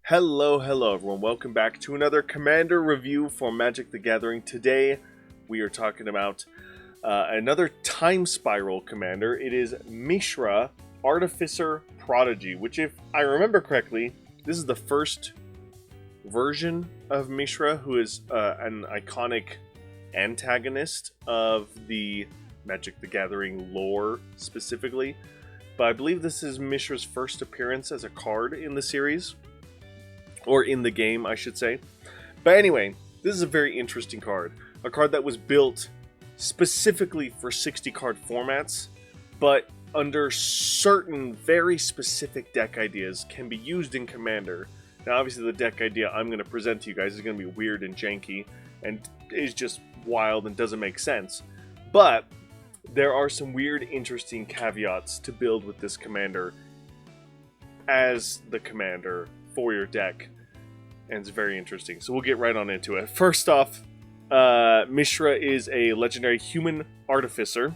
Hello everyone. Welcome back to another Commander review for Magic the Gathering. Today we are talking about another Time Spiral Commander. It is Mishra, Artificer, Prodigy, which if I remember correctly, this is the first version of Mishra, who is an iconic antagonist of the Magic the Gathering lore specifically. But I believe this is Mishra's first appearance as a card in the series. Or in the game, I should say. But anyway, this is a very interesting card. A card that was built specifically for 60 card formats, but under certain very specific deck ideas can be used in Commander. Now obviously the deck idea I'm going to present to you guys is going to be weird and janky, and is just wild and doesn't make sense. But there are some weird, interesting caveats to build with this Commander as the Commander for your deck. And it's very interesting. So we'll get right on into it. First off, Mishra is a legendary human artificer.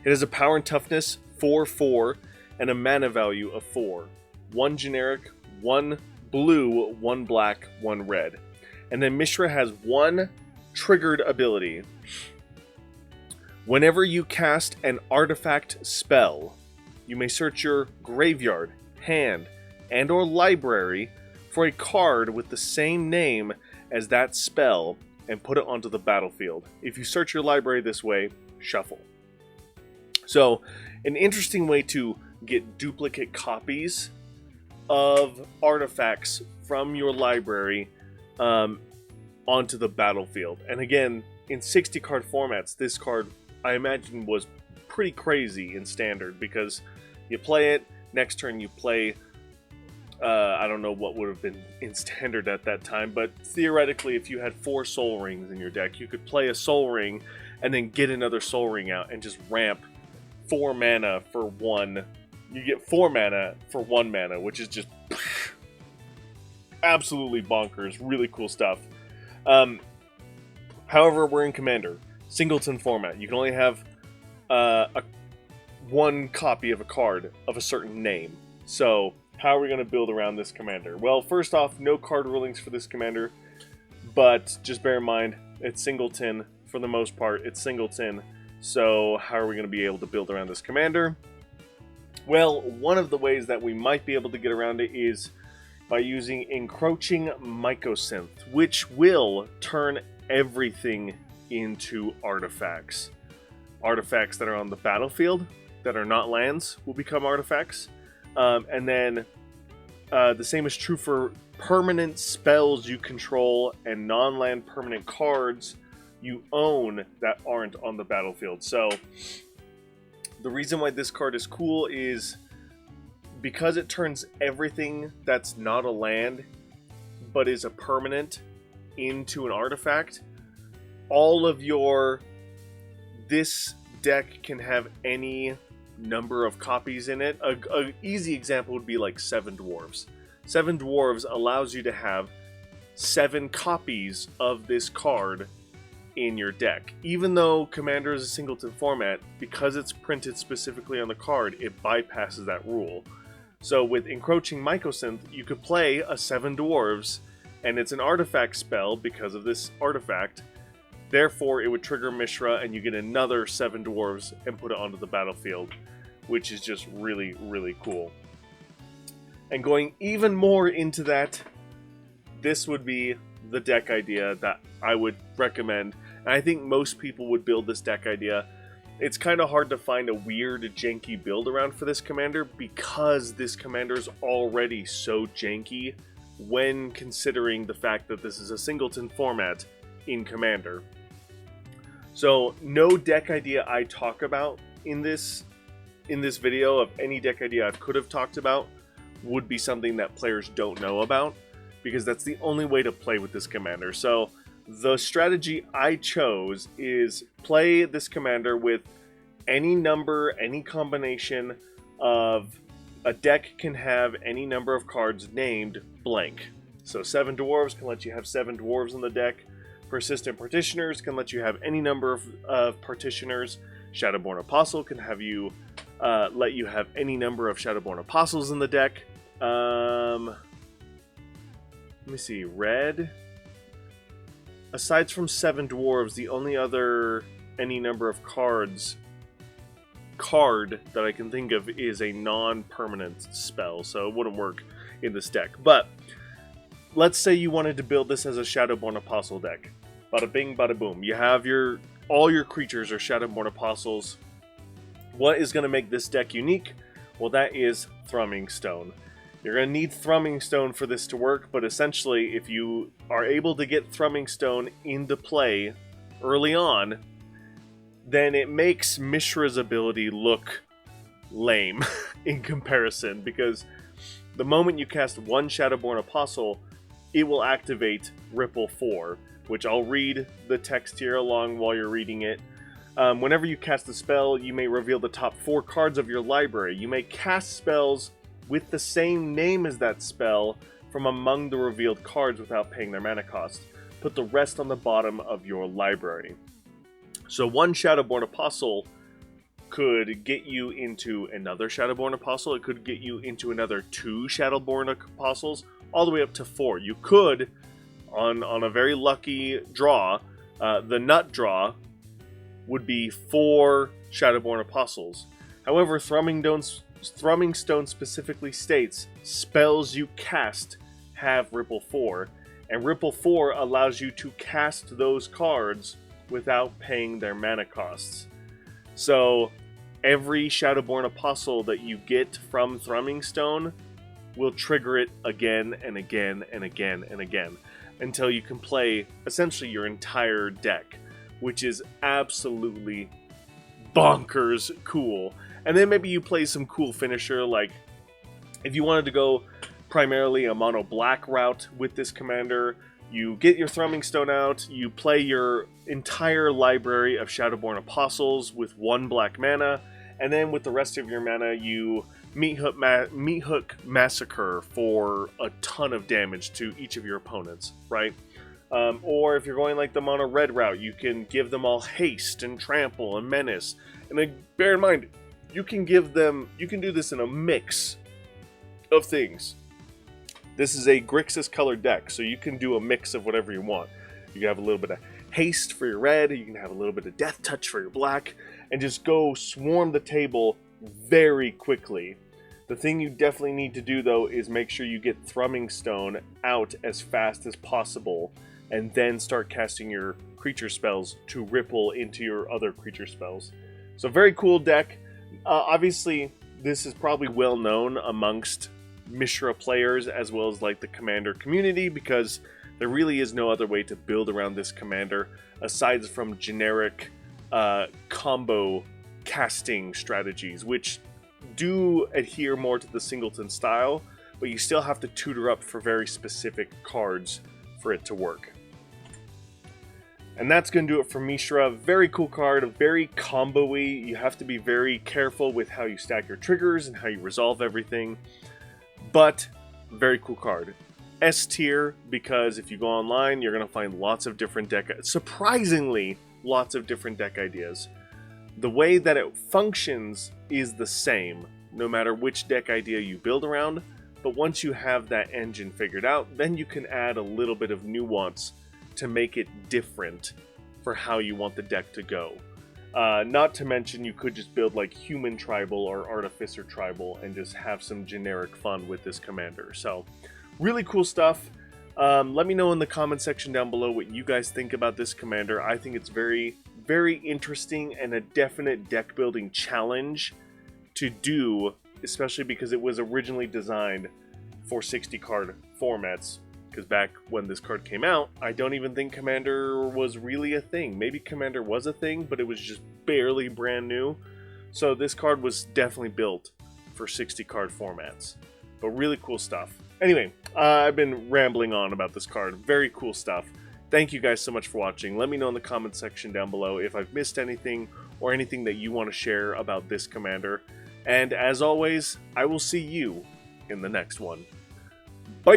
It has a power and toughness 4/4 and a mana value of 4. 1 generic, 1 blue, 1 black, 1 red. And then Mishra has 1 triggered ability. Whenever you cast an artifact spell, you may search your graveyard, hand, and or library for a card with the same name as that spell and put it onto the battlefield. If you search your library this way, shuffle. So, an interesting way to get duplicate copies of artifacts from your library onto the battlefield. And again, in 60 card formats, this card I imagine was pretty crazy in Standard, because you play it, next turn you play I don't know what would have been in Standard at that time, but theoretically, if you had 4 Soul Rings in your deck, you could play a Soul Ring and then get another Soul Ring out and just ramp 4 mana for 1. You get 4 mana for 1 mana, which is just absolutely bonkers. Really cool stuff. However, we're in Commander. Singleton format. You can only have one copy of a card of a certain name. So, how are we going to build around this Commander? Well, first off, no card rulings for this Commander, but just bear in mind, it's Singleton for the most part. It's Singleton, so how are we going to be able to build around this Commander? Well, one of the ways that we might be able to get around it is by using Encroaching Mycosynth, which will turn everything into artifacts. Artifacts that are on the battlefield, that are not lands, will become artifacts. And then the same is true for permanent spells you control and non-land permanent cards you own that aren't on the battlefield. So the reason why this card is cool is because it turns everything that's not a land but is a permanent into an artifact. All of this deck can have any number of copies in it. A easy example would be like 7 Dwarves. 7 Dwarves allows you to have 7 copies of this card in your deck. Even though Commander is a singleton format, because it's printed specifically on the card, it bypasses that rule. So with Encroaching Mycosynth, you could play a 7 Dwarves, and it's an artifact spell because of this artifact. Therefore, it would trigger Mishra, and you get another 7 Dwarves and put it onto the battlefield, which is just really, really cool. And going even more into that, this would be the deck idea that I would recommend. And I think most people would build this deck idea. It's kind of hard to find a weird, janky build around for this Commander, because this Commander is already so janky when considering the fact that this is a singleton format in Commander. So no deck idea I talk about in this video of any deck idea I could have talked about would be something that players don't know about, because that's the only way to play with this Commander. So the strategy I chose is play this Commander with any number, any combination of a deck can have any number of cards named blank. So 7 Dwarves can let you have 7 Dwarves in the deck. Persistent Partitioners can let you have any number of Partitioners. Shadowborn Apostle can have you let you have any number of Shadowborn Apostles in the deck. let me see, red. Aside from 7 dwarves, the only other any number of card that I can think of is a non-permanent spell, so it wouldn't work in this deck. But let's say you wanted to build this as a Shadowborn Apostle deck. Bada bing, bada boom. You have all your creatures are Shadowborn Apostles. What is going to make this deck unique? Well, that is Thrumming Stone. You're going to need Thrumming Stone for this to work, but essentially, if you are able to get Thrumming Stone into play early on, then it makes Mishra's ability look lame in comparison, because the moment you cast one Shadowborn Apostle, it will activate Ripple 4, which I'll read the text here along while you're reading it. Whenever you cast a spell, you may reveal the top 4 cards of your library. You may cast spells with the same name as that spell from among the revealed cards without paying their mana cost. Put the rest on the bottom of your library. So one Shadowborn Apostle could get you into another Shadowborn Apostle. It could get you into another 2 Shadowborn Apostles, all the way up to 4. You could, on a very lucky draw, the nut draw would be 4 Shadowborn Apostles. However, Thrumming Stone specifically states spells you cast have Ripple 4, and Ripple 4 allows you to cast those cards without paying their mana costs. So every Shadowborn Apostle that you get from Thrumming Stone will trigger it again and again and again and again until you can play essentially your entire deck, which is absolutely bonkers cool. And then maybe you play some cool finisher, like if you wanted to go primarily a mono black route with this commander, you get your Thrumming Stone out, you play your entire library of Shadowborn Apostles with 1 black mana, and then with the rest of your mana you Meat Hook Massacre for a ton of damage to each of your opponents, right? Or if you're going like the mono red route, you can give them all haste and trample and menace. And then bear in mind, you can do this in a mix of things. This is a Grixis colored deck, so you can do a mix of whatever you want. You can have a little bit of haste for your red, you can have a little bit of death touch for your black, and just go swarm the table very quickly. The thing you definitely need to do, though, is make sure you get Thrumming Stone out as fast as possible, and then start casting your creature spells to ripple into your other creature spells. So very cool deck. Obviously, this is probably well known amongst Mishra players as well as like the commander community, because there really is no other way to build around this commander aside from generic combo casting strategies, which do adhere more to the singleton style, but you still have to tutor up for very specific cards for it to work. And that's going to do it for Mishra. Very cool card, very combo-y. You have to be very careful with how you stack your triggers and how you resolve everything. But, very cool card. S tier, because if you go online, you're going to find lots of different surprisingly, lots of different deck ideas. The way that it functions is the same, no matter which deck idea you build around, but once you have that engine figured out, then you can add a little bit of nuance to make it different for how you want the deck to go. Not to mention, you could just build like Human Tribal or Artificer Tribal and just have some generic fun with this commander. So, really cool stuff. Let me know in the comment section down below what you guys think about this commander. I think it's very, very interesting and a definite deck building challenge to do, especially because it was originally designed for 60 card formats. Because back when this card came out, I don't even think Commander was really a thing. Maybe Commander was a thing, but it was just barely brand new. So this card was definitely built for 60 card formats. But really cool stuff. Anyway, I've been rambling on about this card. Very cool stuff. Thank you guys so much for watching. Let me know in the comment section down below if I've missed anything or anything that you want to share about this commander. And as always, I will see you in the next one. Bye!